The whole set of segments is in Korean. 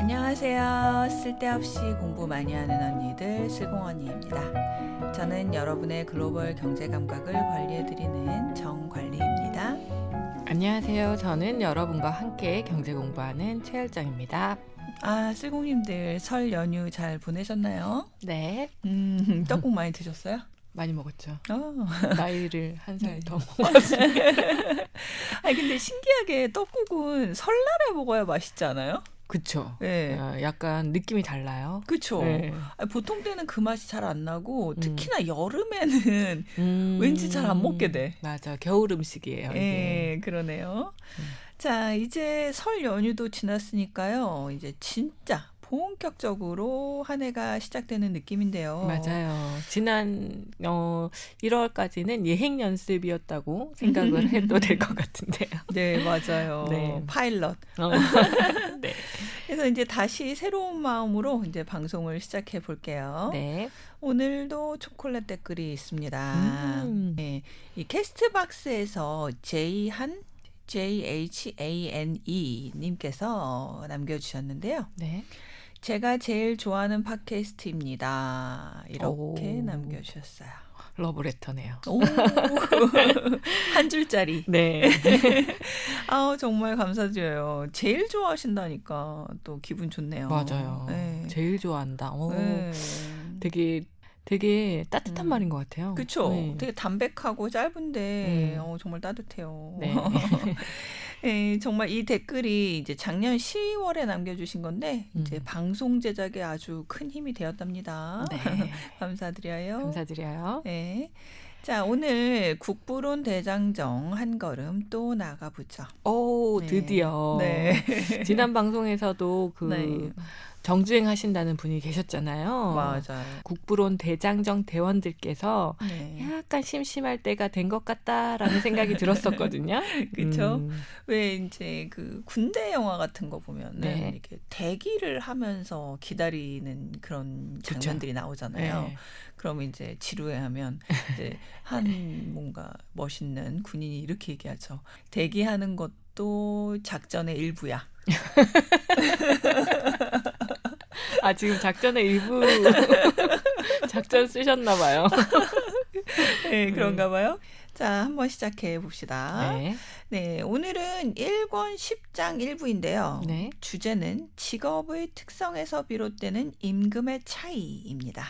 안녕하세요. 쓸데없이 공부 많이 하는 언니들 슬공언니입니다. 저는 여러분의 글로벌 경제 감각을 관리해드리는 정관리입니다. 안녕하세요. 저는 여러분과 함께 경제 공부하는 최열정입니다. 슬공님들 설 연휴 잘 보내셨나요? 네, 떡국 많이 드셨어요? 많이 먹었죠. 어. 나이를 한 살 네. 더 먹었어요. 아니 근데 신기하게 떡국은 설날에 먹어야 맛있지 않아요? 그쵸. 네. 약간 느낌이 달라요. 그쵸. 네. 보통 때는 그 맛이 잘 안 나고 특히나 여름에는 왠지 잘 안 먹게 돼. 맞아. 겨울 음식이에요. 이게. 예, 그러네요. 자, 이제 설 연휴도 지났으니까요. 이제 진짜 본격적으로 한 해가 시작되는 느낌인데요. 맞아요. 지난 1월까지는 예행 연습이었다고 생각을 해도 될 것 같은데요. 네, 맞아요. 네. 파일럿. 네. 그래서 이제 다시 새로운 마음으로 이제 방송을 시작해 볼게요. 네. 오늘도 초콜릿 댓글이 있습니다. 네, 이 캐스트박스에서 JHANE 님께서 남겨주셨는데요. 네. 제가 제일 좋아하는 팟캐스트입니다. 이렇게 오. 남겨주셨어요. 러브레터네요. 오, 한 줄짜리. 네. 정말 감사드려요. 제일 좋아하신다니까 또 기분 좋네요. 맞아요. 네. 제일 좋아한다. 네. 되게 따뜻한 말인 것 같아요. 그쵸? 네. 되게 담백하고 짧은데 정말 따뜻해요. 네. 네, 정말 이 댓글이 이제 작년 10월에 남겨주신 건데 이제 방송 제작에 아주 큰 힘이 되었답니다. 네. 감사드려요. 감사드려요. 네. 자, 오늘 국부론 대장정 한 걸음 또 나가보죠. 오, 네. 드디어. 네. 지난 방송에서도 네. 정주행 하신다는 분이 계셨잖아요. 맞아요. 국부론 대장정 대원들께서 네. 약간 심심할 때가 된 것 같다라는 생각이 들었었거든요. 그쵸? 왜 이제 그 군대 영화 같은 거 보면은 네. 이렇게 대기를 하면서 기다리는 그런 그쵸. 장면들이 나오잖아요. 네. 그러면 이제 지루해하면 이제 한 뭔가 멋있는 군인이 이렇게 얘기하죠. 대기하는 것도 작전의 일부야. 지금 작전의 일부 작전 쓰셨나 봐요. 네, 그런가 봐요. 자, 한번 시작해 봅시다. 네. 네, 오늘은 1권 10장 1부인데요. 네. 주제는 직업의 특성에서 비롯되는 임금의 차이입니다.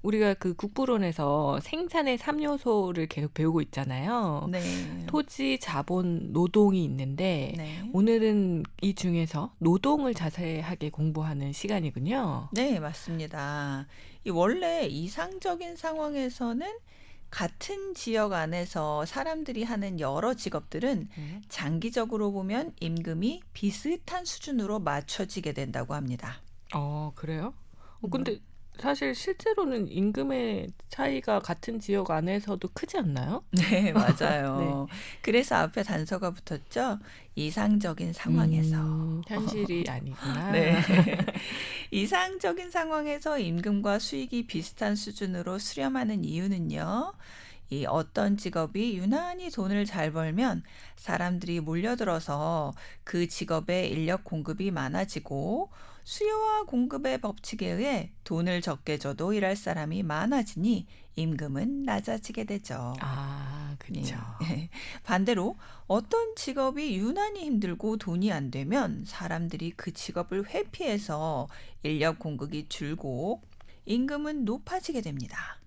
우리가 그 국부론에서 생산의 3요소를 계속 배우고 있잖아요. 네. 토지, 자본, 노동이 있는데 네. 오늘은 이 중에서 노동을 자세하게 공부하는 시간이군요. 네, 맞습니다. 이 원래 이상적인 상황에서는 같은 지역 안에서 사람들이 하는 여러 직업들은 장기적으로 보면 임금이 비슷한 수준으로 맞춰지게 된다고 합니다. 그래요? 근데 사실 실제로는 임금의 차이가 같은 지역 안에서도 크지 않나요? 네, 맞아요. 네. 그래서 앞에 단서가 붙었죠. 이상적인 상황에서. 현실이 아니구나. 네. 이상적인 상황에서 임금과 수익이 비슷한 수준으로 수렴하는 이유는요. 이 어떤 직업이 유난히 돈을 잘 벌면 사람들이 몰려들어서 그 직업에 인력 공급이 많아지고 수요와 공급의 법칙에 의해 돈을 적게 줘도 일할 사람이 많아지니 임금은 낮아지게 되죠. 그렇죠. 네. 반대로 어떤 직업이 유난히 힘들고 돈이 안 되면 사람들이 그 직업을 회피해서 인력 공급이 줄고 임금은 높아지게 됩니다.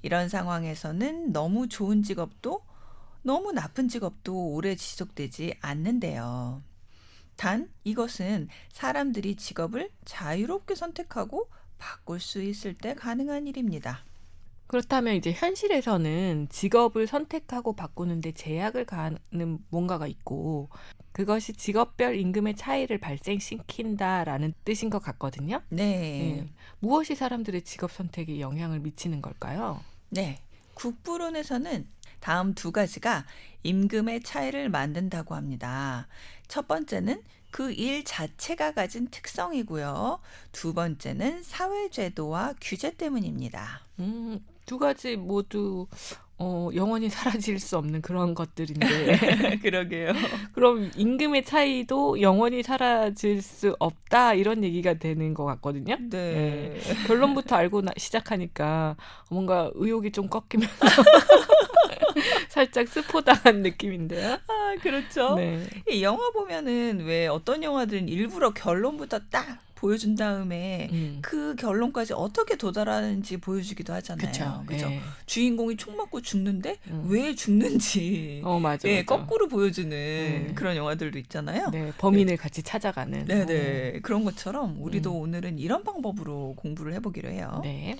이런 상황에서는 너무 좋은 직업도 너무 나쁜 직업도 오래 지속되지 않는데요. 단 이것은 사람들이 직업을 자유롭게 선택하고 바꿀 수 있을 때 가능한 일입니다. 그렇다면 이제 현실에서는 직업을 선택하고 바꾸는데 제약을 가하는 뭔가가 있고 그것이 직업별 임금의 차이를 발생시킨다라는 뜻인 것 같거든요. 네. 무엇이 사람들의 직업 선택에 영향을 미치는 걸까요? 네. 국부론에서는 다음 두 가지가 임금의 차이를 만든다고 합니다. 첫 번째는 그 일 자체가 가진 특성이고요. 두 번째는 사회제도와 규제 때문입니다. 두 가지 모두 영원히 사라질 수 없는 그런 것들인데 그러게요. 그럼 임금의 차이도 영원히 사라질 수 없다 이런 얘기가 되는 것 같거든요. 예. 네. 결론부터 알고 시작하니까 뭔가 의욕이 좀 꺾이면서 살짝 스포당한 느낌인데요. 아, 그렇죠. 네. 이 영화 보면은 왜 어떤 영화들은 일부러 결론부터 딱 보여준 다음에 그 결론까지 어떻게 도달하는지 보여주기도 하잖아요. 그죠? 예. 주인공이 총 맞고 죽는데 왜 죽는지 맞아, 예, 맞아. 거꾸로 보여주는 그런 영화들도 있잖아요. 네, 범인을 같이 찾아가는. 네네. 그런 것처럼 우리도 오늘은 이런 방법으로 공부를 해보기로 해요. 네.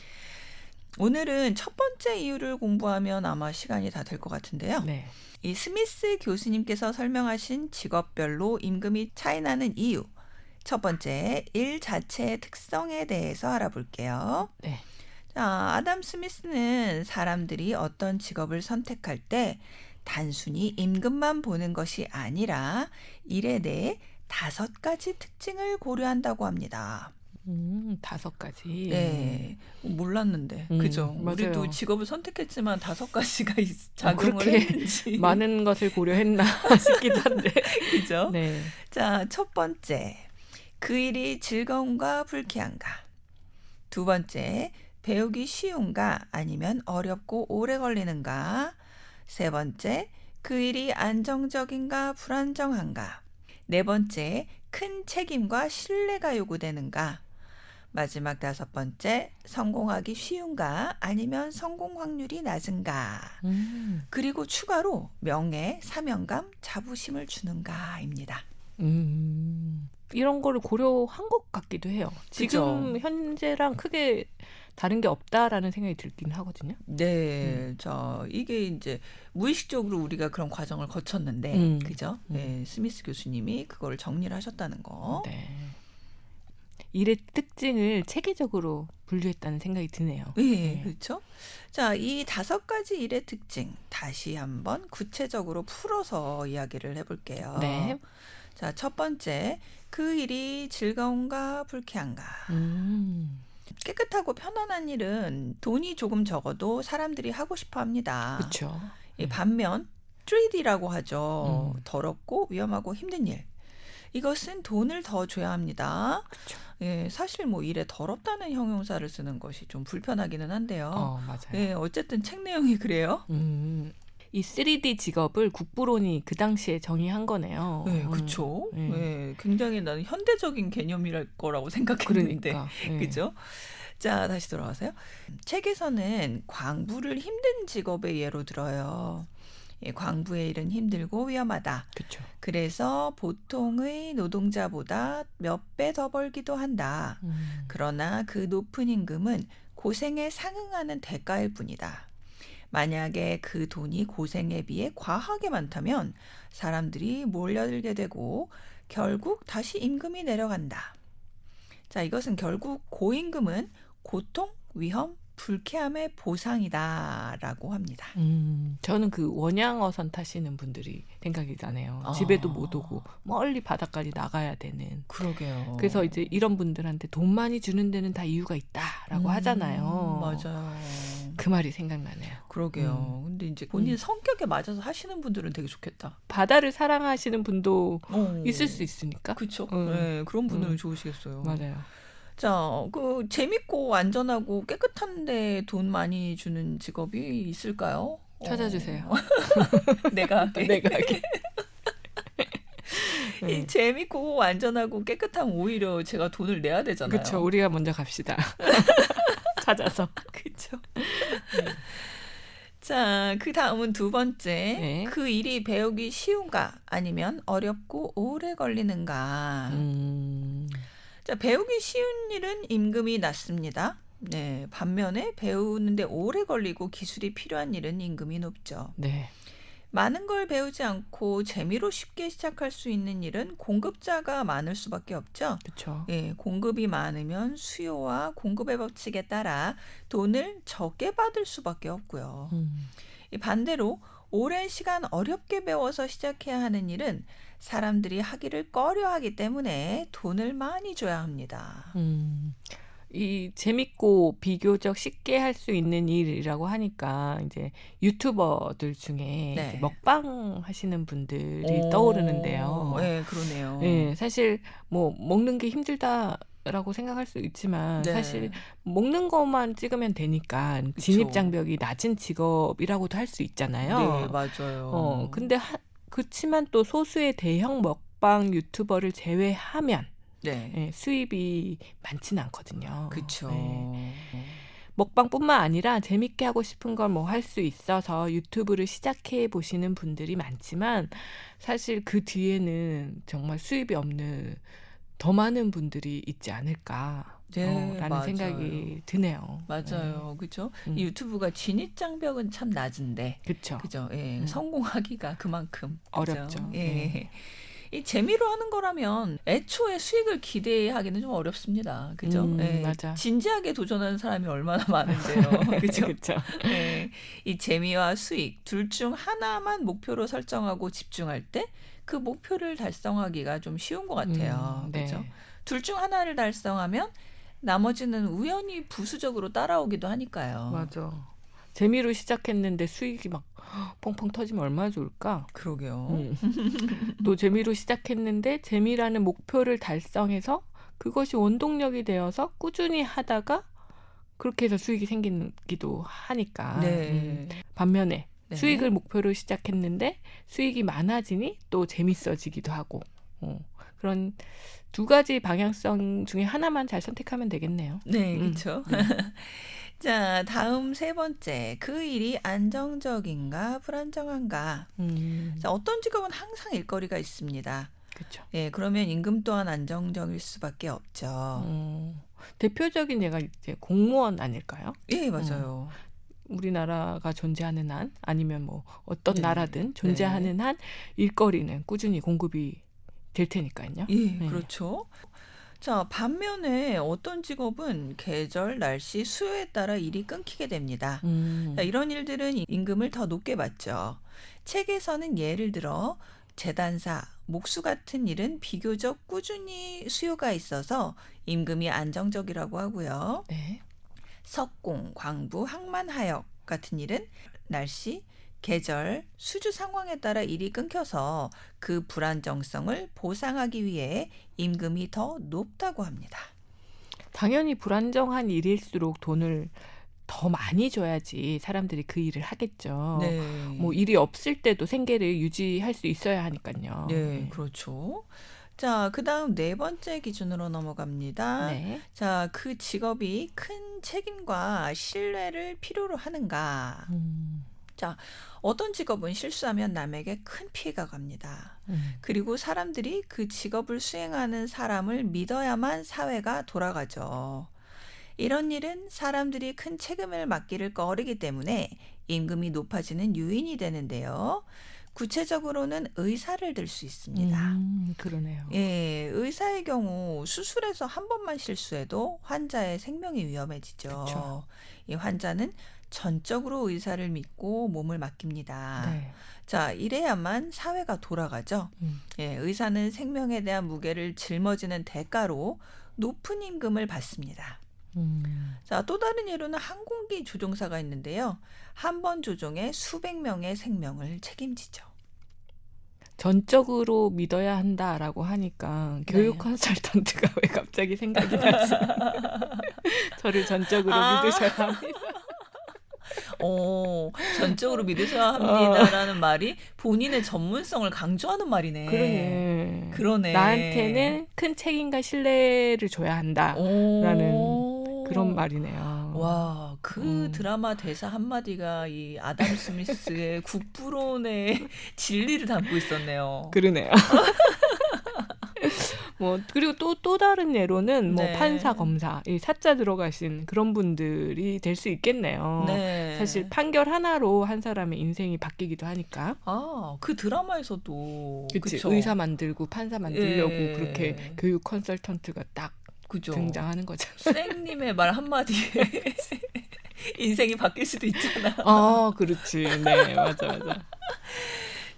오늘은 첫 번째 이유를 공부하면 아마 시간이 다 될 것 같은데요. 네. 이 스미스 교수님께서 설명하신 직업별로 임금이 차이 나는 이유. 첫 번째, 일 자체의 특성에 대해서 알아볼게요. 네. 자, 아담 스미스는 사람들이 어떤 직업을 선택할 때 단순히 임금만 보는 것이 아니라 일에 대해 5가지 특징을 고려한다고 합니다. 5가지. 네, 몰랐는데, 그죠? 맞아요. 우리도 직업을 선택했지만 5가지가 작용을 그렇게 했는지. 많은 것을 고려했나 싶기도 한데. 그죠? 네. 자, 첫 번째, 그 일이 즐거운가 불쾌한가. 두 번째, 배우기 쉬운가 아니면 어렵고 오래 걸리는가. 세 번째, 그 일이 안정적인가 불안정한가. 네 번째, 큰 책임과 신뢰가 요구되는가. 마지막 5번째, 성공하기 쉬운가 아니면 성공 확률이 낮은가. 그리고 추가로 명예, 사명감, 자부심을 주는가입니다. 이런 거를 고려한 것 같기도 해요. 지금 그죠? 현재랑 크게 다른 게 없다라는 생각이 들긴 하거든요. 네, 자, 이게 이제 무의식적으로 우리가 그런 과정을 거쳤는데, 그죠? 네, 스미스 교수님이 그걸 정리를 하셨다는 거. 네. 일의 특징을 체계적으로 분류했다는 생각이 드네요. 네, 그렇죠? 자, 이 5가지 일의 특징 다시 한번 구체적으로 풀어서 이야기를 해볼게요. 네. 자, 첫 번째, 그 일이 즐거운가 불쾌한가. 깨끗하고 편안한 일은 돈이 조금 적어도 사람들이 하고 싶어 합니다. 그렇죠. 반면 트리디라고 하죠. 더럽고 위험하고 힘든 일. 이것은 돈을 더 줘야 합니다. 그렇죠. 예, 사실 뭐 일에 더럽다는 형용사를 쓰는 것이 좀 불편하기는 한데요. 맞아요. 예, 어쨌든 책 내용이 그래요. 이 3D 직업을 국부론이 그 당시에 정의한 거네요. 네, 그렇죠. 네, 굉장히 나는 현대적인 개념이랄 거라고 생각했는데, 그러니까. 그죠? 자, 다시 돌아가세요. 책에서는 광부를 힘든 직업의 예로 들어요. 예, 광부의 일은 힘들고 위험하다. 그렇죠. 그래서 보통의 노동자보다 몇 배 더 벌기도 한다. 그러나 그 높은 임금은 고생에 상응하는 대가일 뿐이다. 만약에 그 돈이 고생에 비해 과하게 많다면 사람들이 몰려들게 되고 결국 다시 임금이 내려간다. 자, 이것은 결국 고임금은 고통, 위험, 불쾌함의 보상이다라고 합니다. 저는 그 원양어선 타시는 분들이 생각이 나네요. 집에도 못 오고 멀리 바다까지 나가야 되는. 그러게요. 그래서 이제 이런 분들한테 돈 많이 주는 데는 다 이유가 있다라고 하잖아요. 맞아요. 그 말이 생각나네요. 그러게요. 근데 이제 본인 성격에 맞아서 하시는 분들은 되게 좋겠다. 바다를 사랑하시는 분도 있을 수 있으니까. 그렇죠. 네, 그런 분들은 좋으시겠어요. 맞아요. 자, 그 재밌고 안전하고 깨끗한데 돈 많이 주는 직업이 있을까요? 찾아주세요. 내가 하게. 내가 하게. 이 재밌고 안전하고 깨끗하면 오히려 제가 돈을 내야 되잖아요. 그렇죠. 우리가 먼저 갑시다. 찾아서. 그렇죠. 자, 그 다음은 두 번째. 네. 그 일이 배우기 쉬운가 아니면 어렵고 오래 걸리는가. 자, 배우기 쉬운 일은 임금이 낮습니다. 네, 반면에 배우는데 오래 걸리고 기술이 필요한 일은 임금이 높죠. 네. 많은 걸 배우지 않고 재미로 쉽게 시작할 수 있는 일은 공급자가 많을 수밖에 없죠. 그렇죠. 예, 공급이 많으면 수요와 공급의 법칙에 따라 돈을 적게 받을 수밖에 없고요. 반대로 오랜 시간 어렵게 배워서 시작해야 하는 일은 사람들이 하기를 꺼려하기 때문에 돈을 많이 줘야 합니다. 이 재밌고 비교적 쉽게 할 수 있는 일이라고 하니까 이제 유튜버들 중에 이제 네. 먹방 하시는 분들이 오, 떠오르는데요. 네, 그러네요. 예, 사실 뭐 먹는 게 힘들다라고 생각할 수 있지만 사실 네, 먹는 것만 찍으면 되니까 진입 그쵸. 장벽이 낮은 직업이라고도 할 수 네, 있잖아요. 맞아요. 근데 그렇지만 또 소수의 대형 먹방 유튜버를 제외하면 네, 예, 수입이 많지는 않거든요. 그쵸. 예. 먹방뿐만 아니라 재밌게 하고 싶은 걸 뭐 할 수 있어서 유튜브를 시작해 보시는 분들이 많지만 사실 그 뒤에는 정말 수입이 없는 더 많은 분들이 있지 않을까 네, 라는 맞아요. 생각이 드네요. 맞아요. 그죠? 음. 이 유튜브가 진입 장벽은 참 낮은데, 그쵸. 그죠? 예, 음. 성공하기가 그만큼 그죠? 어렵죠. 예. 이 재미로 하는 거라면 애초에 수익을 기대하기는 좀 어렵습니다. 그죠? 예, 맞아. 진지하게 도전하는 사람이 얼마나 많은데요. 그죠? 그쵸. 예, 이 재미와 수익 둘 중 하나만 목표로 설정하고 집중할 때 그 목표를 달성하기가 좀 쉬운 것 같아요. 네. 그죠? 둘 중 하나를 달성하면 나머지는 우연히 부수적으로 따라오기도 하니까요. 맞아. 재미로 시작했는데 수익이 막 펑펑 터지면 얼마나 좋을까? 그러게요. 또 재미로 시작했는데 재미라는 목표를 달성해서 그것이 원동력이 되어서 꾸준히 하다가 그렇게 해서 수익이 생기기도 하니까. 네. 반면에 네. 수익을 목표로 시작했는데 수익이 많아지니 또 재밌어지기도 하고. 그런 두 가지 방향성 중에 하나만 잘 선택하면 되겠네요. 네, 그렇죠. 네. 자, 다음 세 번째. 그 일이 안정적인가 불안정한가? 자, 어떤 직업은 항상 일거리가 있습니다. 그렇죠. 예, 그러면 임금 또한 안정적일 수밖에 없죠. 대표적인 예가 이제 공무원 아닐까요? 예, 맞아요. 우리나라가 존재하는 한 아니면 뭐 어떤 네. 나라든 존재하는 한 일거리는 꾸준히 공급이 될 테니까요. 예, 네. 그렇죠. 자, 반면에 어떤 직업은 계절, 날씨, 수요에 따라 일이 끊기게 됩니다. 자, 이런 일들은 임금을 더 높게 받죠. 책에서는 예를 들어 재단사, 목수 같은 일은 비교적 꾸준히 수요가 있어서 임금이 안정적이라고 하고요. 네. 석공, 광부, 항만, 하역 같은 일은 날씨, 계절, 수주 상황에 따라 일이 끊겨서 그 불안정성을 보상하기 위해 임금이 더 높다고 합니다. 당연히 불안정한 일일수록 돈을 더 많이 줘야지 사람들이 그 일을 하겠죠. 네. 뭐 일이 없을 때도 생계를 유지할 수 있어야 하니까요. 네, 그렇죠. 자, 그다음 네 번째 기준으로 넘어갑니다. 네. 자, 그 직업이 큰 책임과 신뢰를 필요로 하는가? 자, 어떤 직업은 실수하면 남에게 큰 피해가 갑니다. 그리고 사람들이 그 직업을 수행하는 사람을 믿어야만 사회가 돌아가죠. 이런 일은 사람들이 큰 책임을 맡기를 꺼리기 때문에 임금이 높아지는 요인이 되는데요. 구체적으로는 의사를 들 수 있습니다. 그러네요. 예, 의사의 경우 수술에서 한 번만 실수해도 환자의 생명이 위험해지죠. 그쵸. 이 환자는 전적으로 의사를 믿고 몸을 맡깁니다. 네. 자, 이래야만 사회가 돌아가죠. 예, 의사는 생명에 대한 무게를 짊어지는 대가로 높은 임금을 받습니다. 자, 또 다른 예로는 항공기 조종사가 있는데요. 한 번 조종에 수백 명의 생명을 책임지죠. 전적으로 믿어야 한다라고 하니까 교육 네. 컨설턴트가 왜 갑자기 생각이 나지? 저를 전적으로 믿으셔야 합니다. 전적으로 믿으셔야 합니다라는 말이 본인의 전문성을 강조하는 말이네. 그러네. 나한테는 큰 책임과 신뢰를 줘야 한다라는 그런 말이네요. 와, 그 드라마 대사 한마디가 이 아담 스미스의 국부론의 진리를 담고 있었네요. 그러네요. 뭐 그리고 또 다른 예로는 뭐 네. 판사, 검사, 이 사자 들어가신 그런 분들이 될 수 있겠네요. 네. 사실 판결 하나로 한 사람의 인생이 바뀌기도 하니까. 아, 그 드라마에서도 그치. 그쵸? 의사 만들고 판사 만들려고 예. 그렇게 교육 컨설턴트가 딱 그죠. 등장하는 거죠. 쌩님의 말 한마디에 인생이 바뀔 수도 있잖아. 그렇지. 네, 맞아.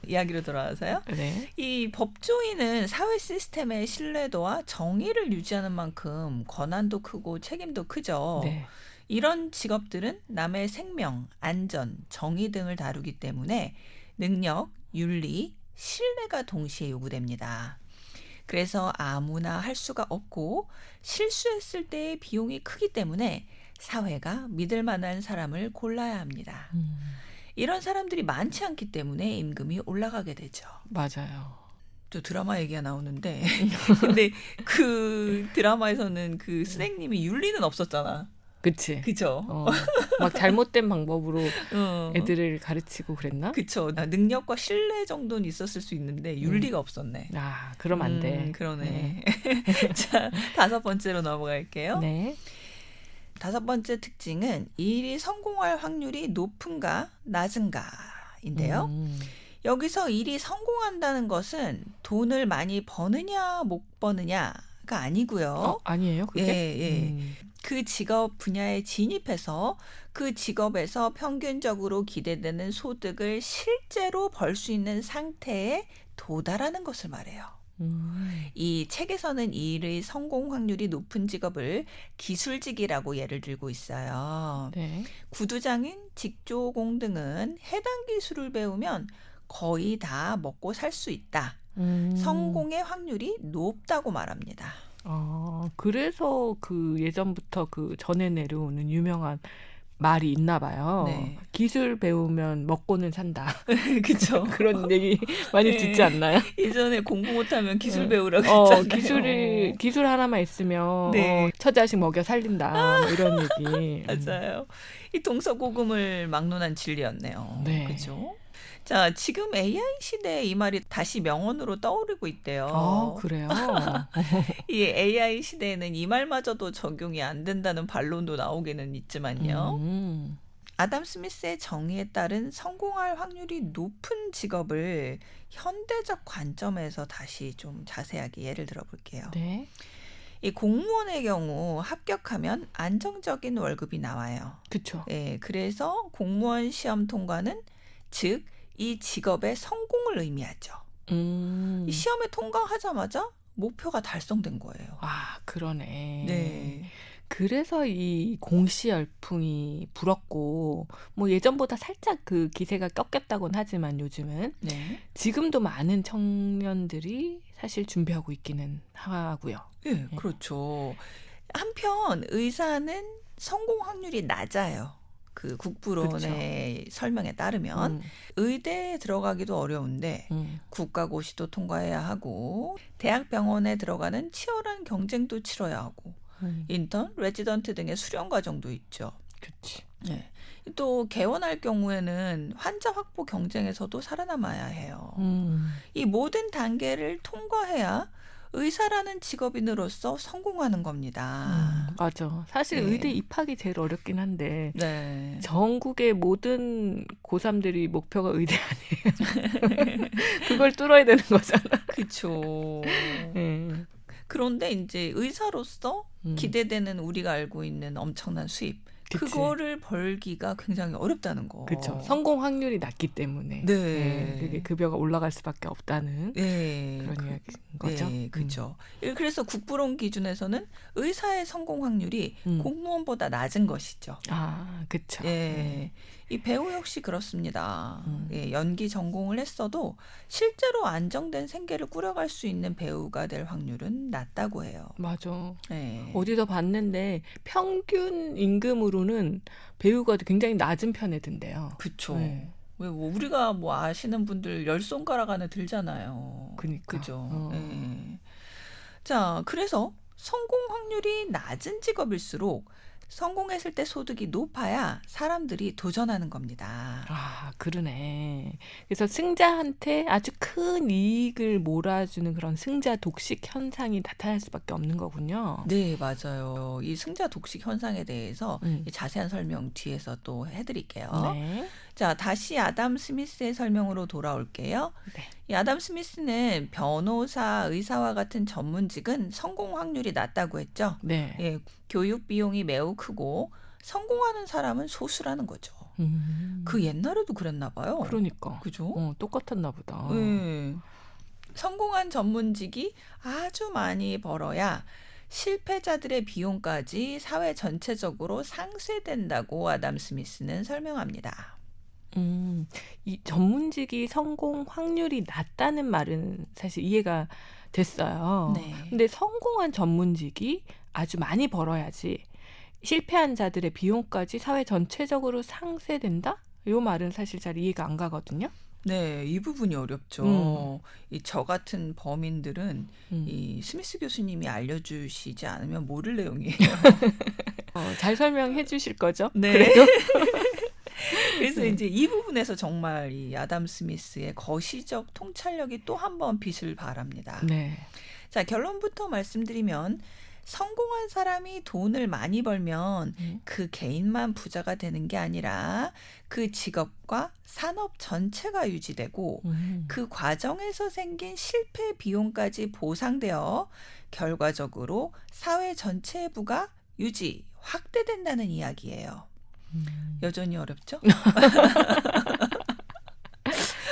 이야기로 돌아와서요. 네. 이 법조인은 사회 시스템의 신뢰도와 정의를 유지하는 만큼 권한도 크고 책임도 크죠. 네. 이런 직업들은 남의 생명, 안전, 정의 등을 다루기 때문에 능력, 윤리, 신뢰가 동시에 요구됩니다. 그래서 아무나 할 수가 없고 실수했을 때의 비용이 크기 때문에 사회가 믿을 만한 사람을 골라야 합니다. 이런 사람들이 많지 않기 때문에 임금이 올라가게 되죠. 맞아요. 또 드라마 얘기가 나오는데 근데 그 드라마에서는 그 선생님이 윤리는 없었잖아. 그치. 그죠? 막 잘못된 방법으로 어. 애들을 가르치고 그랬나? 그쵸. 능력과 신뢰 정도는 있었을 수 있는데 윤리가 없었네. 아, 그럼 안 돼. 그러네. 자, 5번째로 넘어갈게요. 네. 5번째 특징은 이 일이 성공할 확률이 높은가 낮은가인데요. 여기서 일이 성공한다는 것은 돈을 많이 버느냐 못 버느냐가 아니고요. 아니에요, 그게? 예. 그 직업 분야에 진입해서 그 직업에서 평균적으로 기대되는 소득을 실제로 벌 수 있는 상태에 도달하는 것을 말해요. 이 책에서는 이 일의 성공 확률이 높은 직업을 기술직이라고 예를 들고 있어요. 네. 구두장인, 직조공 등은 해당 기술을 배우면 거의 다 먹고 살 수 있다. 성공의 확률이 높다고 말합니다. 그래서 그 예전부터 그 전해 내려오는 유명한 말이 있나 봐요. 네. 기술 배우면 먹고는 산다. 그렇죠. 그런 얘기 많이 네. 듣지 않나요? 예전에 공부 못하면 기술 배우라고 했잖아요. 기술 하나만 있으면 네. 처자식 먹여 살린다. 뭐 이런 얘기. 맞아요. 이 동서고금을 막론한 진리였네요. 네. 그죠? 자, 지금 AI 시대에 이 말이 다시 명언으로 떠오르고 있대요. 그래요? 이 AI 시대에는 이 말마저도 적용이 안 된다는 반론도 나오기는 있지만요. 아담 스미스의 정의에 따른 성공할 확률이 높은 직업을 현대적 관점에서 다시 좀 자세하게 예를 들어볼게요. 네. 이 공무원의 경우 합격하면 안정적인 월급이 나와요. 그렇죠. 예, 그래서 공무원 시험 통과는 즉 이 직업의 성공을 의미하죠. 이 시험에 통과하자마자 목표가 달성된 거예요. 그러네. 네. 그래서 이 공시 열풍이 불었고 뭐 예전보다 살짝 그 기세가 꺾였다곤 하지만 요즘은 네. 지금도 많은 청년들이 사실 준비하고 있기는 하고요. 예, 그렇죠. 한편 의사는 성공 확률이 낮아요. 그 국부론의 설명에 따르면 의대에 들어가기도 어려운데 국가고시도 통과해야 하고 대학병원에 들어가는 치열한 경쟁도 치러야 하고 인턴, 레지던트 등의 수련 과정도 있죠. 그렇지. 네. 또 개원할 경우에는 환자 확보 경쟁에서도 살아남아야 해요. 이 모든 단계를 통과해야 의사라는 직업인으로서 성공하는 겁니다. 맞아. 사실 네. 의대 입학이 제일 어렵긴 한데 네. 전국의 모든 고3들이 목표가 의대 아니에요. 그걸 뚫어야 되는 거잖아. 그렇죠. 네. 그런데 이제 의사로서 기대되는 우리가 알고 있는 엄청난 수입. 그거를 벌기가 굉장히 어렵다는 거. 그렇죠. 성공 확률이 낮기 때문에 네. 그게 급여가 올라갈 수밖에 없다는 네. 그런 이야기인 거죠. 네, 그렇죠. 그래서 국부론 기준에서는 의사의 성공 확률이 공무원보다 낮은 것이죠. 그렇죠. 예. 이 배우 역시 그렇습니다. 예, 연기 전공을 했어도 실제로 안정된 생계를 꾸려갈 수 있는 배우가 될 확률은 낮다고 해요. 맞아. 예. 어디서 봤는데 평균 임금으로는 배우가 굉장히 낮은 편에 든대요. 그렇죠. 네. 왜 우리가 뭐 아시는 분들 10손가락 안에 들잖아요. 그러니까. 그죠. 예. 자, 그래서 성공 확률이 낮은 직업일수록 성공했을 때 소득이 높아야 사람들이 도전하는 겁니다. 그러네. 그래서 승자한테 아주 큰 이익을 몰아주는 그런 승자 독식 현상이 나타날 수밖에 없는 거군요. 네, 맞아요. 이 승자 독식 현상에 대해서 자세한 설명 뒤에서 또 해드릴게요. 네. 자, 다시 아담 스미스의 설명으로 돌아올게요. 네. 이 아담 스미스는 변호사, 의사와 같은 전문직은 성공 확률이 낮다고 했죠. 네. 예, 교육 비용이 매우 크고 성공하는 사람은 소수라는 거죠. 그 옛날에도 그랬나 봐요. 그러니까. 그죠? 똑같았나 보다. 네. 성공한 전문직이 아주 많이 벌어야 실패자들의 비용까지 사회 전체적으로 상쇄된다고 아담 스미스는 설명합니다. 이 전문직이 성공 확률이 낮다는 말은 사실 이해가 됐어요. 네. 근데 성공한 전문직이 아주 많이 벌어야지 실패한 자들의 비용까지 사회 전체적으로 상쇄된다? 이 말은 사실 잘 이해가 안 가거든요. 네, 이 부분이 어렵죠. 저 같은 범인들은 음. 이 스미스 교수님이 알려주시지 않으면 모를 내용이에요. 잘 설명해 주실 거죠? 네. 그래도? 그래서 이제 이 부분에서 정말 이 아담 스미스의 거시적 통찰력이 또 한 번 빛을 발합니다. 네. 자, 결론부터 말씀드리면 성공한 사람이 돈을 많이 벌면 그 개인만 부자가 되는 게 아니라 그 직업과 산업 전체가 유지되고 그 과정에서 생긴 실패 비용까지 보상되어 결과적으로 사회 전체의 부가 유지, 확대된다는 이야기예요. 여전히 어렵죠?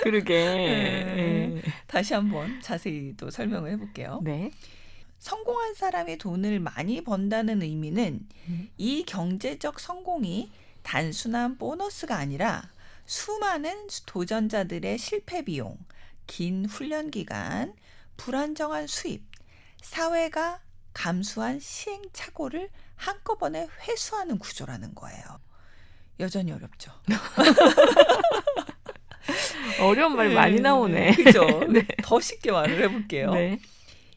그러게. 네. 다시 한번 자세히 또 설명을 해볼게요. 네. 성공한 사람이 돈을 많이 번다는 의미는 이 경제적 성공이 단순한 보너스가 아니라 수많은 도전자들의 실패 비용, 긴 훈련 기간, 불안정한 수입, 사회가 감수한 시행착오를 한꺼번에 회수하는 구조라는 거예요. 여전히 어렵죠. 어려운 말 많이 나오네. 그죠? 네. 더 쉽게 말을 해볼게요. 네.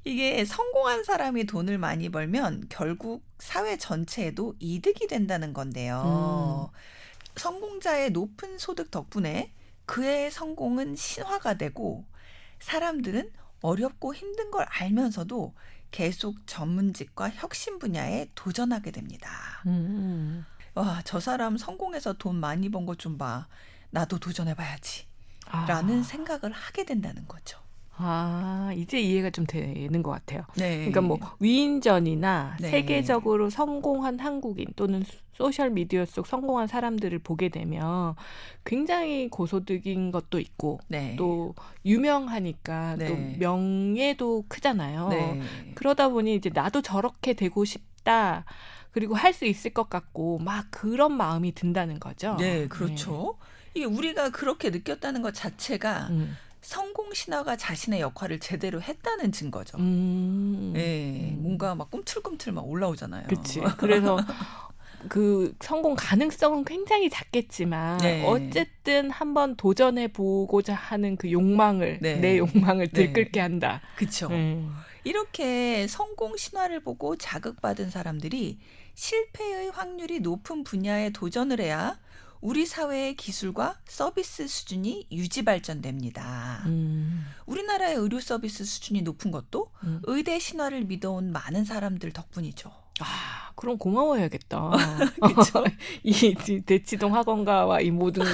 이게 성공한 사람이 돈을 많이 벌면 결국 사회 전체에도 이득이 된다는 건데요. 성공자의 높은 소득 덕분에 그의 성공은 신화가 되고 사람들은 어렵고 힘든 걸 알면서도 계속 전문직과 혁신 분야에 도전하게 됩니다. 와, 저 사람 성공해서 돈 많이 번 것 좀 봐. 나도 도전해봐야지. 라는 생각을 하게 된다는 거죠. 이제 이해가 좀 되는 것 같아요. 네. 그러니까 뭐 위인전이나 네. 세계적으로 성공한 한국인 또는 소셜 미디어 속 성공한 사람들을 보게 되면 굉장히 고소득인 것도 있고 네. 또 유명하니까 네. 또 명예도 크잖아요. 네. 그러다 보니 이제 나도 저렇게 되고 싶다. 그리고 할 수 있을 것 같고 막 그런 마음이 든다는 거죠. 네, 그렇죠. 이게 우리가 그렇게 느꼈다는 것 자체가 네. 성공 신화가 자신의 역할을 제대로 했다는 증거죠. 네, 뭔가 막 꿈틀꿈틀 막 올라오잖아요. 그렇지. 그래서 그 성공 가능성은 굉장히 작겠지만 네. 어쨌든 한번 도전해 보고자 하는 그 욕망을 네. 내 욕망을 네. 들끓게 한다. 그렇죠. 이렇게 성공 신화를 보고 자극받은 사람들이 실패의 확률이 높은 분야에 도전을 해야 우리 사회의 기술과 서비스 수준이 유지 발전됩니다. 우리나라의 의료 서비스 수준이 높은 것도 의대 신화를 믿어온 많은 사람들 덕분이죠. 그럼 고마워야겠다. 그렇죠? 이 대치동 학원가와 이 모든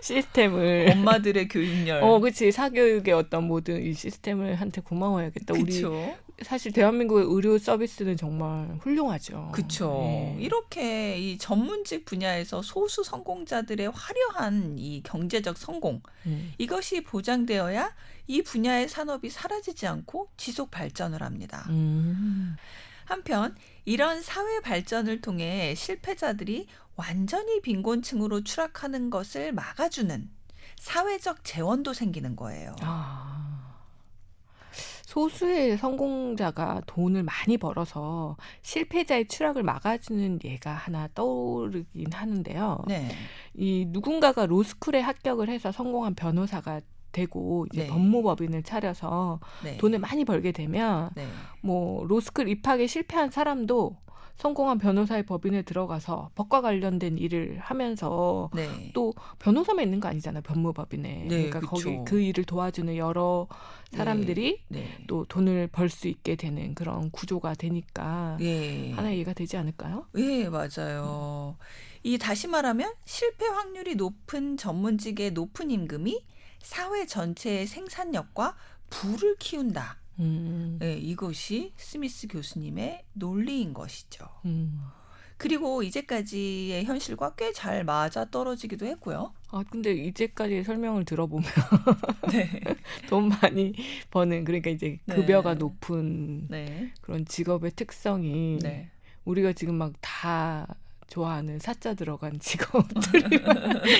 시스템을 엄마들의 교육열. 그렇지. 사교육의 어떤 모든 이 시스템을 한테 고마워야겠다. 그렇죠. 우리 사실 대한민국의 의료 서비스는 정말 훌륭하죠. 그렇죠. 네. 이렇게 이 전문직 분야에서 소수 성공자들의 화려한 이 경제적 성공 이것이 보장되어야 이 분야의 산업이 사라지지 않고 지속 발전을 합니다. 한편 이런 사회 발전을 통해 실패자들이 완전히 빈곤층으로 추락하는 것을 막아주는 사회적 재원도 생기는 거예요. 소수의 성공자가 돈을 많이 벌어서 실패자의 추락을 막아주는 예가 하나 떠오르긴 하는데요. 네. 이 누군가가 로스쿨에 합격을 해서 성공한 변호사가 되고 이제 네. 법무법인을 차려서 네. 돈을 많이 벌게 되면 네. 뭐 로스쿨 입학에 실패한 사람도 성공한 변호사의 법인에 들어가서 법과 관련된 일을 하면서 네. 또 변호사만 있는 거 아니잖아요. 법무법인에. 네, 그러니까 그쵸. 거기 그 일을 도와주는 여러 사람들이 네. 또 돈을 벌 수 있게 되는 그런 구조가 되니까 예. 하나의 예가 되지 않을까요? 예, 맞아요. 이 다시 말하면 실패 확률이 높은 전문직의 높은 임금이 사회 전체의 생산력과 부를 키운다. 네, 이것이 스미스 교수님의 논리인 것이죠. 그리고 이제까지의 현실과 꽤 잘 맞아 떨어지기도 했고요. 근데 이제까지 설명을 들어보면 네. 돈 많이 버는, 그러니까 이제 네. 급여가 높은 네. 그런 직업의 특성이 네. 우리가 지금 막 다 좋아하는 사자 들어간 직업들이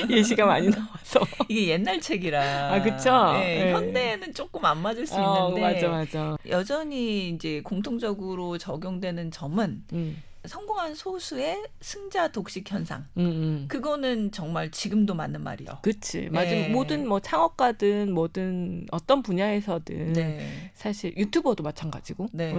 예시가 많이 나와서. 이게 옛날 책이라. 그쵸? 네, 네. 현대에는 조금 안 맞을 수 있는데 맞아. 여전히 이제 공통적으로 적용되는 점은 음. 성공한 소수의 승자 독식 현상. 음. 그거는 정말 지금도 맞는 말이요. 그치. 맞아. 네. 모든 뭐 창업가든 뭐든 어떤 분야에서든 네. 사실 유튜버도 마찬가지고. 네.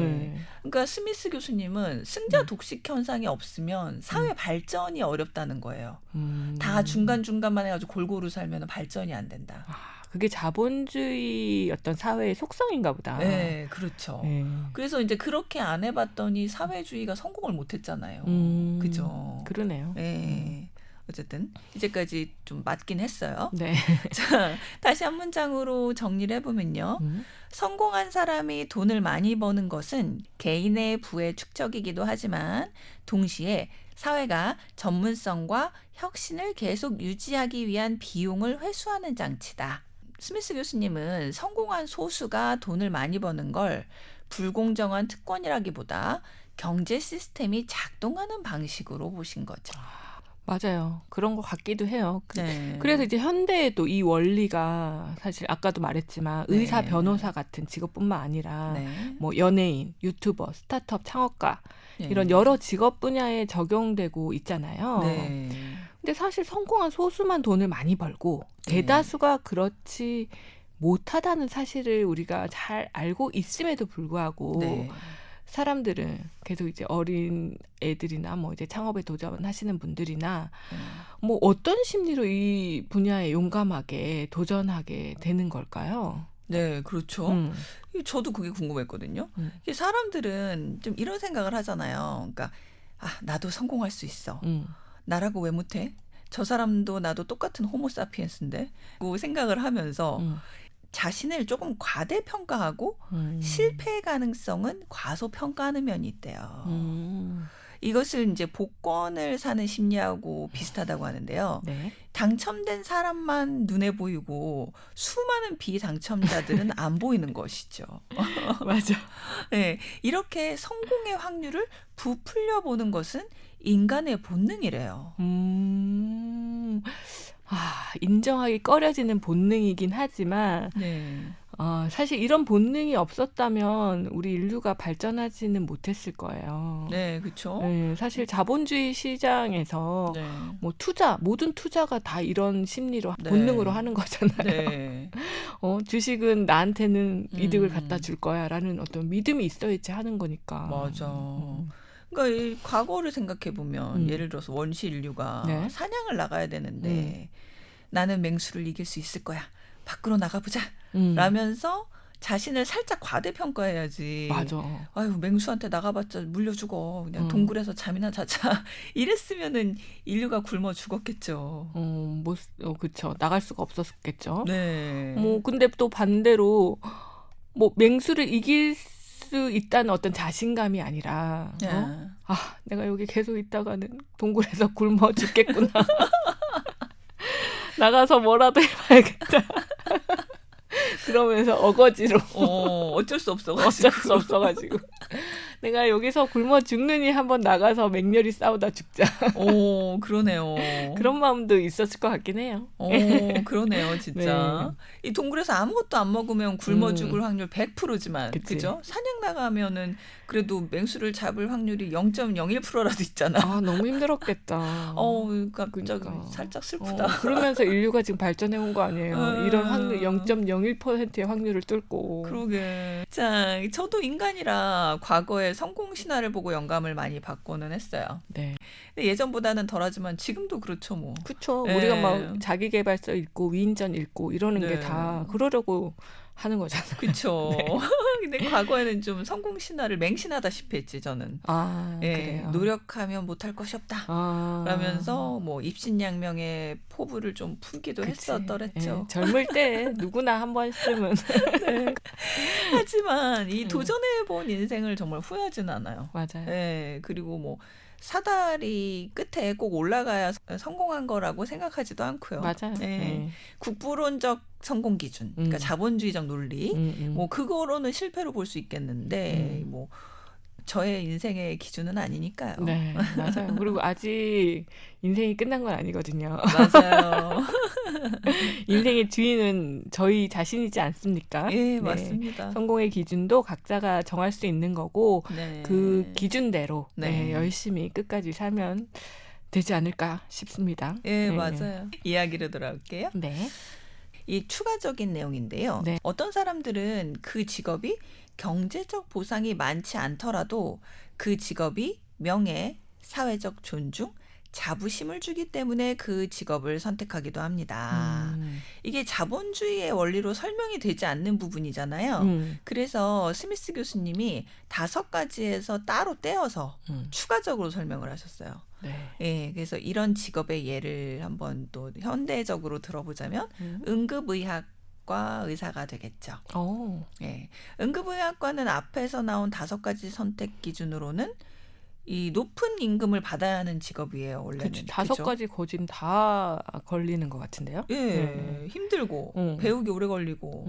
그러니까 스미스 교수님은 승자 음. 독식 현상이 없으면 사회 발전이 어렵다는 거예요. 음. 다 중간중간만 해가지고 골고루 살면 발전이 안 된다. 그게 자본주의 어떤 사회의 속성인가 보다. 네, 그렇죠. 네. 그래서 이제 그렇게 안 해봤더니 사회주의가 성공을 못했잖아요. 그죠? 그러네요. 네. 어쨌든 이제까지 좀 맞긴 했어요. 네. 자, 다시 한 문장으로 정리를 해보면요. 성공한 사람이 돈을 많이 버는 것은 개인의 부의 축적이기도 하지만 동시에 사회가 전문성과 혁신을 계속 유지하기 위한 비용을 회수하는 장치다. 스미스 교수님은 성공한 소수가 돈을 많이 버는 걸 불공정한 특권이라기보다 경제 시스템이 작동하는 방식으로 보신 거죠. 맞아요. 그런 것 같기도 해요. 네. 그래서 이제 현대에도 이 원리가 사실 아까도 말했지만 네. 의사, 변호사 같은 직업뿐만 아니라 네. 뭐 연예인, 유튜버, 스타트업 창업가 네. 이런 여러 직업 분야에 적용되고 있잖아요. 네. 근데 사실 성공한 소수만 돈을 많이 벌고 대다수가 그렇지 못하다는 사실을 우리가 잘 알고 있음에도 불구하고 네. 사람들은 계속 이제 어린 애들이나 뭐 이제 창업에 도전하시는 분들이나 뭐 어떤 심리로 이 분야에 용감하게 도전하게 되는 걸까요? 네, 그렇죠. 저도 그게 궁금했거든요. 이게 사람들은 좀 이런 생각을 하잖아요. 그러니까 나도 성공할 수 있어. 나라고 왜 못해? 저 사람도 나도 똑같은 호모사피엔스인데? 그 생각을 하면서 자신을 조금 과대평가하고 실패 가능성은 과소평가하는 면이 있대요. 이것을 이제 복권을 사는 심리하고 비슷하다고 하는데요. 네. 당첨된 사람만 눈에 보이고 수많은 비당첨자들은 안 보이는 것이죠. 맞아. 네, 이렇게 성공의 확률을 부풀려 보는 것은 인간의 본능이래요. 인정하기 꺼려지는 본능이긴 하지만 네. 사실 이런 본능이 없었다면 우리 인류가 발전하지는 못했을 거예요. 네, 그렇죠. 네, 사실 자본주의 시장에서 네. 뭐 모든 투자가 다 이런 심리로 네. 본능으로 하는 거잖아요. 네. 주식은 나한테는 이득을 갖다 줄 거야라는 어떤 믿음이 있어야지 하는 거니까. 맞아. 그러니까 이 과거를 생각해 보면 예를 들어서 원시 인류가 네. 사냥을 나가야 되는데 나는 맹수를 이길 수 있을 거야. 밖으로 나가보자. 라면서 자신을 살짝 과대평가해야지. 맞아. 아유, 맹수한테 나가봤자 물려 죽어. 그냥 동굴에서 잠이나 자자. 이랬으면은 인류가 굶어 죽었겠죠. 그렇죠. 나갈 수가 없었겠죠. 네. 근데 또 반대로 맹수를 이길 수 있다는 어떤 자신감이 아니라 네. 내가 여기 계속 있다가는 동굴에서 굶어 죽겠구나. 나가서 뭐라도 해봐야겠다. 그러면서 어거지로 어쩔 수 없어가지고. 내가 여기서 굶어 죽느니 한번 나가서 맹렬히 싸우다 죽자. 그러네요. 그런 마음도 있었을 것 같긴 해요. 그러네요, 진짜. 이 동굴에서 아무것도 안 먹으면 굶어 죽을 확률 100%지만, 그치. 그죠? 사냥 나가면은 그래도 맹수를 잡을 확률이 0.01%라도 있잖아. 너무 힘들었겠다. 그러니까 살짝 슬프다. 그러면서 인류가 지금 발전해온 거 아니에요. 이런 확률 0.01%의 확률을 뚫고. 그러게. 자, 저도 인간이라 과거에 성공 신화를 보고 영감을 많이 받고는 했어요. 네. 근데 예전보다는 덜하지만 지금도 그렇죠, 뭐. 그렇죠. 네. 우리가 막 자기계발서 읽고 위인전 읽고 이러는 네. 게 다 그러려고 하는 거잖아요. 그렇죠. 근데 과거에는 좀 성공 신화를 맹신하다시피 했지, 저는. 그래요. 노력하면 못할 것이 없다. 라면서 뭐 입신양명의 포부를 좀 품기도 했었더랬죠. 젊을 때 누구나 한 번쯤은. 네. 하지만 이 도전해본 인생을 정말 후회하진 않아요. 맞아요. 네, 그리고 뭐 사다리 끝에 꼭 올라가야 성공한 거라고 생각하지도 않고요. 맞아요. 예. 네. 국부론적 성공 기준, 그러니까 자본주의적 논리, 뭐 그거로는 실패로 볼 수 있겠는데 뭐 저의 인생의 기준은 아니니까요. 네, 맞아요. 그리고 아직 인생이 끝난 건 아니거든요. 맞아요. 인생의 주인은 저희 자신이지 않습니까? 예, 네. 맞습니다. 성공의 기준도 각자가 정할 수 있는 거고 네. 그 기준대로 네. 열심히 끝까지 살면 되지 않을까 싶습니다. 예, 네. 맞아요. 이야기로 돌아올게요. 네. 이 추가적인 내용인데요. 네. 어떤 사람들은 그 직업이 경제적 보상이 많지 않더라도 그 직업이 명예, 사회적 존중, 자부심을 주기 때문에 그 직업을 선택하기도 합니다. 이게 자본주의의 원리로 설명이 되지 않는 부분이잖아요. 그래서 스미스 교수님이 5가지에서 따로 떼어서 추가적으로 설명을 하셨어요. 네. 예, 그래서 이런 직업의 예를 한번 또 현대적으로 들어보자면 응급의학과 의사가 되겠죠. 오. 예, 응급의학과는 앞에서 나온 5가지 선택 기준으로는 이 높은 임금을 받아야 하는 직업이에요, 원래는. 그치, 5가지 고진 다 걸리는 것 같은데요? 예, 힘들고 배우기 오래 걸리고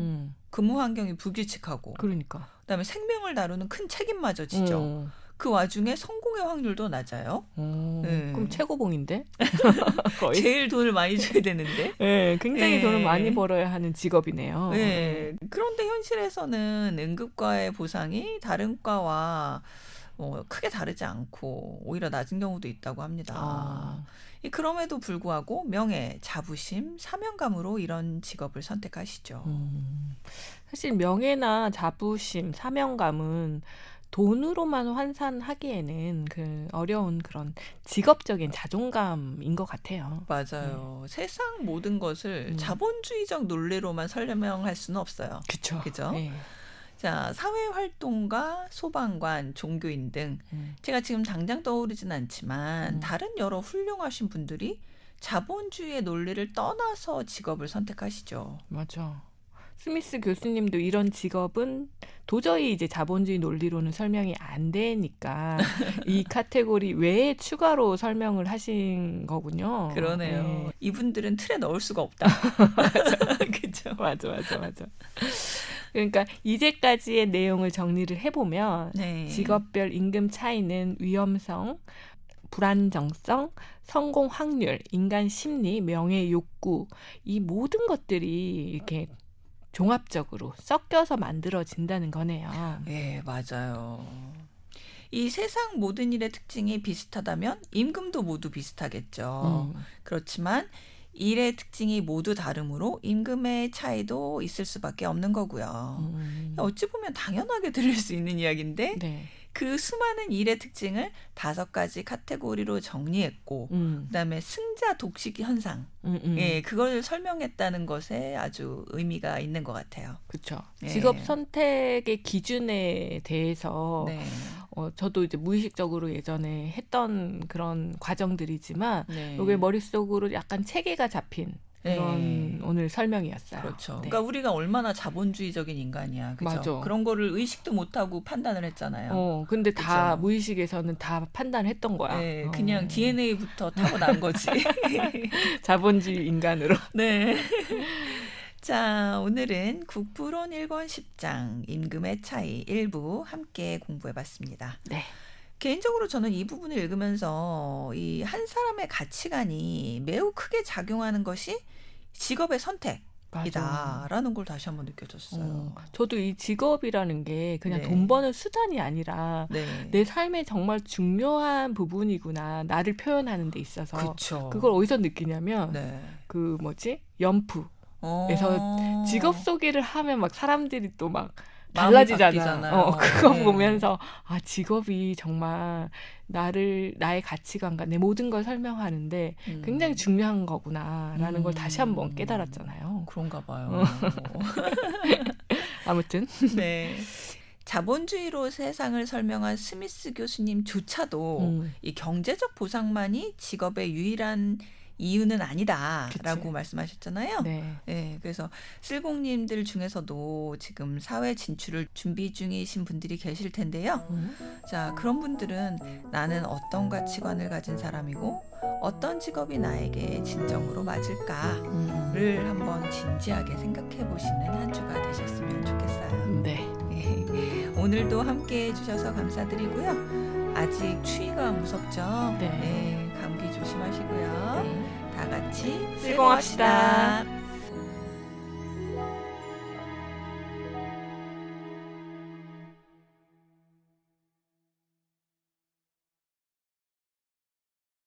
근무 환경이 불규칙하고 그러니까. 그다음에 생명을 다루는 큰 책임마저 지죠. 그 와중에 성공의 확률도 낮아요. 네. 그럼 최고봉인데? 거의. 제일 돈을 많이 줘야 되는데. 네, 굉장히 네. 돈을 많이 벌어야 하는 직업이네요. 네. 그런데 현실에서는 응급과의 보상이 다른 과와 크게 다르지 않고 오히려 낮은 경우도 있다고 합니다. 그럼에도 불구하고 명예, 자부심, 사명감으로 이런 직업을 선택하시죠. 사실 명예나 자부심, 사명감은 돈으로만 환산하기에는 그 어려운 그런 직업적인 자존감인 것 같아요. 맞아요. 세상 모든 것을 자본주의적 논리로만 설명할 수는 없어요. 그쵸. 그죠? 네. 자, 사회활동가, 소방관, 종교인 등 제가 지금 당장 떠오르진 않지만 다른 여러 훌륭하신 분들이 자본주의의 논리를 떠나서 직업을 선택하시죠. 맞아. 스미스 교수님도 이런 직업은 도저히 이제 자본주의 논리로는 설명이 안 되니까 이 카테고리 외에 추가로 설명을 하신 거군요. 그러네요. 네. 이분들은 틀에 넣을 수가 없다. 그렇죠. 맞아. 그러니까 이제까지의 내용을 정리를 해보면 네. 직업별 임금 차이는 위험성, 불안정성, 성공 확률, 인간 심리, 명예 욕구 이 모든 것들이 이렇게 종합적으로 섞여서 만들어진다는 거네요. 네, 맞아요. 이 세상 모든 일의 특징이 비슷하다면 임금도 모두 비슷하겠죠. 그렇지만 일의 특징이 모두 다르므로 임금의 차이도 있을 수밖에 없는 거고요. 어찌 보면 당연하게 들릴 수 있는 이야기인데 네. 그 수많은 일의 특징을 5가지 카테고리로 정리했고 그다음에 승자 독식 현상 예, 그걸 설명했다는 것에 아주 의미가 있는 것 같아요. 그렇죠. 예. 직업 선택의 기준에 대해서 네. 저도 이제 무의식적으로 예전에 했던 그런 과정들이지만 네. 이게 머릿속으로 약간 체계가 잡힌 그런 오늘 설명이었어요. 그렇죠. 네. 그러니까 우리가 얼마나 자본주의적인 인간이야. 그죠? 맞아. 그런 거를 의식도 못하고 판단을 했잖아요. 근데 다 그쵸? 무의식에서는 다 판단했던 거야. 네, 그냥 DNA부터 타고난 거지. 자본주의 인간으로. 네. 자, 오늘은 국부론 1권 10장 임금의 차이 일부 함께 공부해봤습니다. 네. 개인적으로 저는 이 부분을 읽으면서 이 한 사람의 가치관이 매우 크게 작용하는 것이 직업의 선택이다라는 걸 다시 한번 느껴졌어요. 저도 이 직업이라는 게 그냥 네. 돈 버는 수단이 아니라 네. 내 삶에 정말 중요한 부분이구나. 나를 표현하는 데 있어서. 그렇죠. 그걸 어디서 느끼냐면 네. 그 연프에서 직업 소개를 하면 막 사람들이 또 막 마음이 달라지잖아. 바뀌잖아요. 그거 네. 보면서 직업이 정말 나의 가치관과 내 모든 걸 설명하는데 굉장히 중요한 거구나라는 걸 다시 한번 깨달았잖아요. 그런가 봐요. 아무튼 네. 자본주의로 세상을 설명한 스미스 교수님조차도 이 경제적 보상만이 직업의 유일한 이유는 아니다라고 그치. 말씀하셨잖아요. 네. 네, 그래서 쓸공님들 중에서도 지금 사회 진출을 준비 중이신 분들이 계실 텐데요. 자, 그런 분들은 나는 어떤 가치관을 가진 사람이고 어떤 직업이 나에게 진정으로 맞을까를 한번 진지하게 생각해 보시는 한 주가 되셨으면 좋겠어요. 네. 오늘도 함께 해주셔서 감사드리고요. 아직 추위가 무섭죠? 네. 감기 조심하시고요. 다 같이 슬공합시다. 슬공합시다.